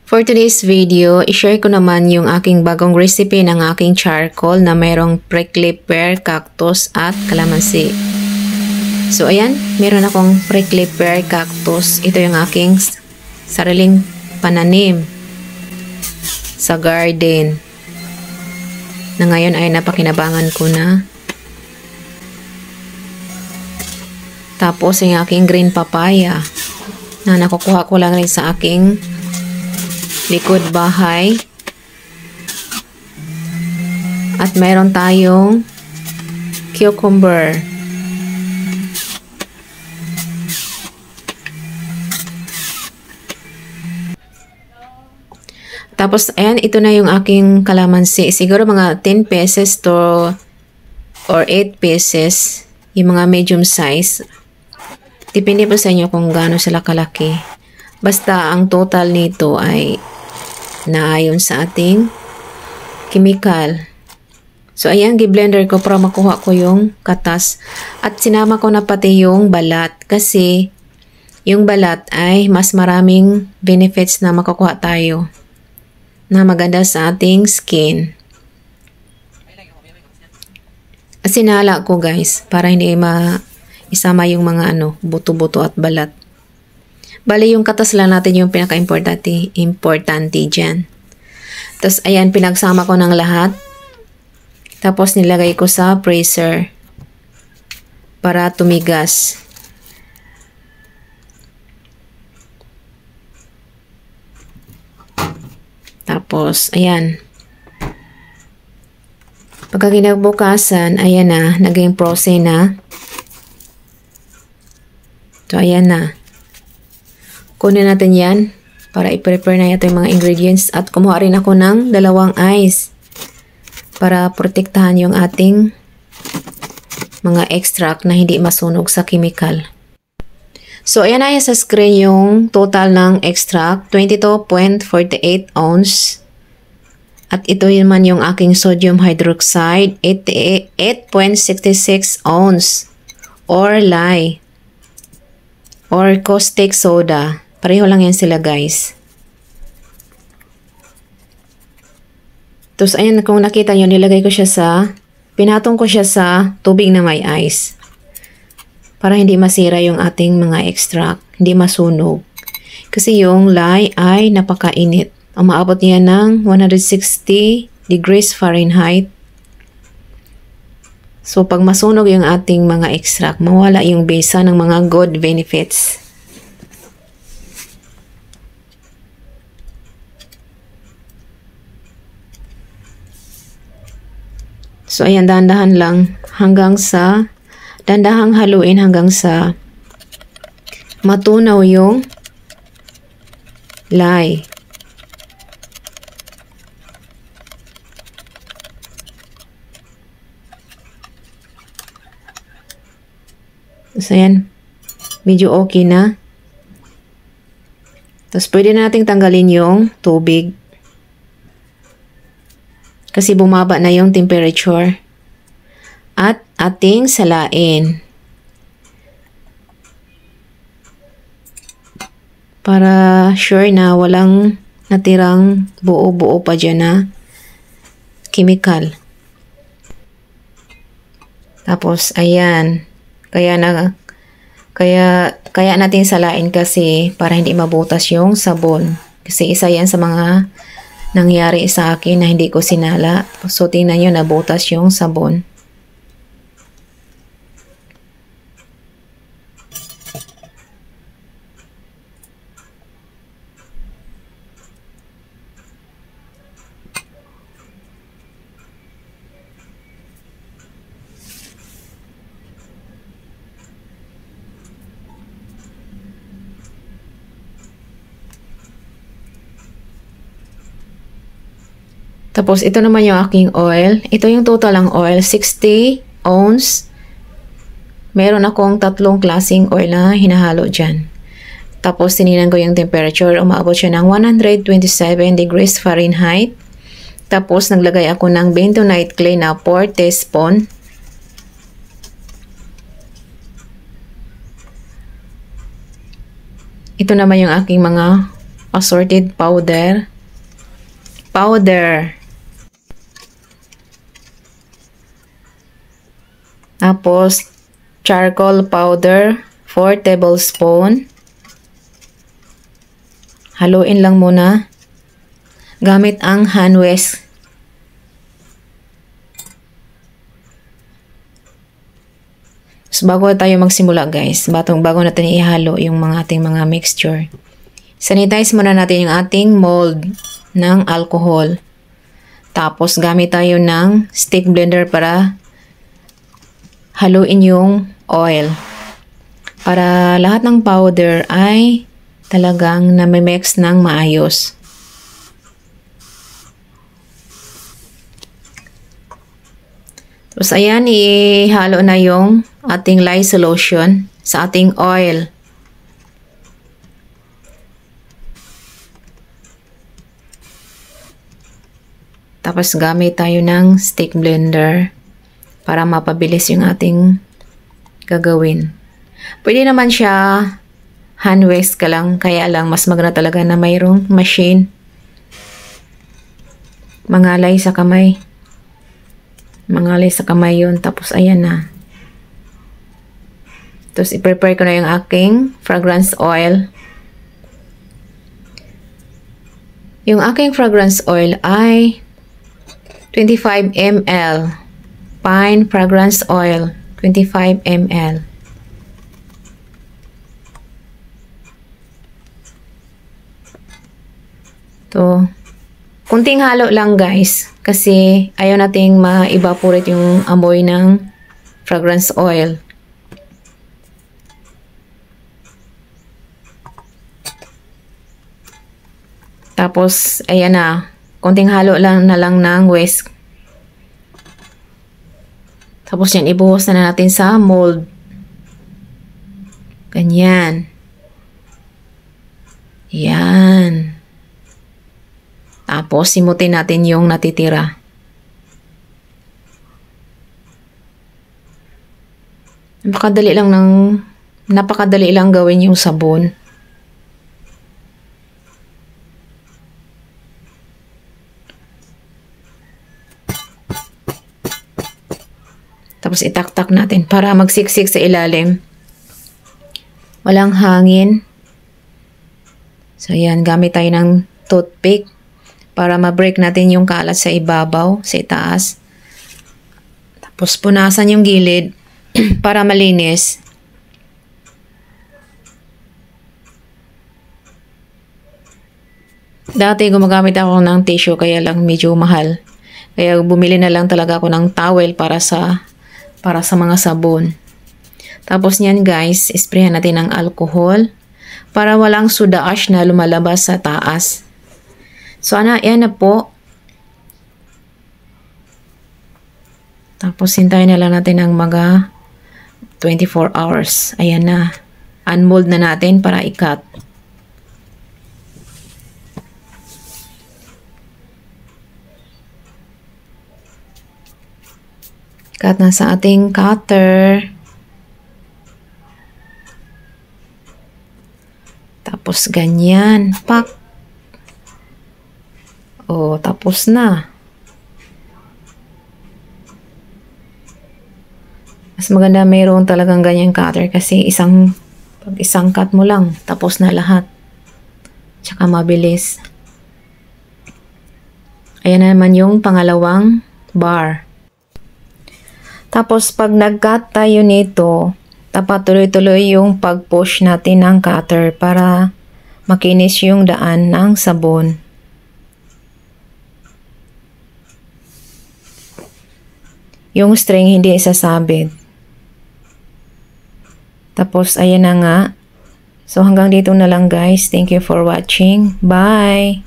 For today's video, i-share ko naman yung aking bagong recipe ng aking charcoal na mayroong prickly pear, cactus at calamansi. So ayan, meron akong prickly pear, cactus. Ito yung aking sariling pananim sa garden na ngayon ay napakinabangan ko na. Tapos yung aking green papaya na nakukuha ko lang rin sa aking likod bahay. At mayroon tayong cucumber. Tapos, ayan, ito na yung aking calamansi. Siguro mga 10 pesos to or 8 pesos. Yung mga medium size. Depende po sa inyo kung gaano sila kalaki. Basta, ang total nito ay naayon sa ating chemical. So, ayan, gi-blender ko para makuha ko yung katas. At sinama ko na pati yung balat. Kasi, yung balat ay mas maraming benefits na makukuha tayo. Na maganda sa ating skin. Sinala ko guys, para hindi isama yung mga buto-buto at balat. Bali yung katas lang natin yung pinaka-importante dyan. Tapos ayan, pinagsama ko ng lahat. Tapos nilagay ko sa freezer para tumigas. Tapos, ayan. Pagka kinabukasan, ayan na, naging frozen na. So, ayan na. Kunin natin yan para i-prepare na ito yung mga ingredients. At kumuha rin ako ng 2 ice para protektahan yung ating mga extract na hindi masunog sa chemical. So, ayan na sa screen yung total ng extract, 22.48 ounce. At ito naman yung aking sodium hydroxide, 8.66 ounce. Or lye. Or caustic soda. Pareho lang yan sila guys. Tapos, ayan, kung nakita nyo, nilagay ko siya pinatong ko siya sa tubig na may ice. Para hindi masira yung ating mga extract, hindi masunog. Kasi yung lye ay napakainit. Umaabot niya ng 160 degrees Fahrenheit. So pag masunog yung ating mga extract, mawala yung bisa ng mga good benefits. So ayan, dahan-dahan lang dandahang haluin hanggang sa matunaw yung lye. So, ayan. Medyo okay na. Tapos, pwede nating tanggalin yung tubig. Kasi bumaba na yung temperature. At ating salain. Para sure na walang natirang buo-buo pa dyan na chemical. Tapos, ayan. Kaya natin salain kasi para hindi mabutas yung sabon. Kasi isa yan sa mga nangyari sa akin na hindi ko sinala. So, tingnan nyo, nabutas yung sabon. Tapos, ito naman yung aking oil. Ito yung total ng oil, 60 ounce. Meron akong 3 klaseng oil na hinahalo dyan. Tapos, tininan ko yung temperature. Umaabot siya ng 127 degrees Fahrenheit. Tapos, naglagay ako ng bentonite clay na 4 teaspoon. Ito naman yung aking mga assorted powder. Tapos, charcoal powder, 4 tablespoon. Haluin lang muna. Gamit ang hand whisk. So, bago tayo magsimula guys, bago natin ihalo yung ating mga mixture. Sanitize muna natin yung ating mold ng alcohol. Tapos, gamit tayo ng stick blender para haluin yung oil. Para lahat ng powder ay talagang namimix ng maayos. Tapos ayan, ihalo na yung ating lye solution sa ating oil. Tapos gamit tayo ng stick blender para mapabilis yung ating gagawin. Pwede naman siya hand whisk ka lang, kaya lang mas maganda talaga na mayroong machine. Mangalay sa kamay. Mangalay sa kamay yun. Tapos ayan na. Tapos i-prepare ko na yung aking fragrance oil. Yung aking fragrance oil ay 25 ml. Pine fragrance oil. 25 ml. To, kunting halo lang guys kasi ayaw nating ma-evaporate yung amoy ng fragrance oil. Tapos ayan na, kunting halo lang na lang ng whisk. Tapos yan, ibuhos na natin sa mold. Ganyan. Yan. Tapos, simutin natin yung natitira. Napakadali lang gawin yung sabon. Tapos, itaktak natin para magsiksik sa ilalim. Walang hangin. So, yan. Gamit tayo ng toothpick para ma-break natin yung kalat sa ibabaw, sa itaas. Tapos punasan yung gilid para malinis. Dati gumagamit ako ng tissue kaya lang medyo mahal. Kaya bumili na lang talaga ako ng towel para sa mga sabon. Tapos niyan guys, isprayan natin ng alcohol para walang soda ash na lumalabas sa taas. So, yan na po. Tapos, hintayin na lang natin ng mga 24 hours. Ayan na. Unmold na natin para i-cut. Cut na sa ating cutter. Tapos, ganyan. Pak. Oh, tapos na. Mas maganda mayroon talagang ganyang cutter kasi pag isang cut mo lang, tapos na lahat. Tsaka mabilis. Ayan na naman yung pangalawang bar. Tapos pag nag-cut tayo nito, dapat tuloy-tuloy yung pag-push natin ng cutter para makinis yung daan ng sabon. Yung string hindi isasabit. Tapos, ayan na nga. So, hanggang dito na lang guys. Thank you for watching. Bye!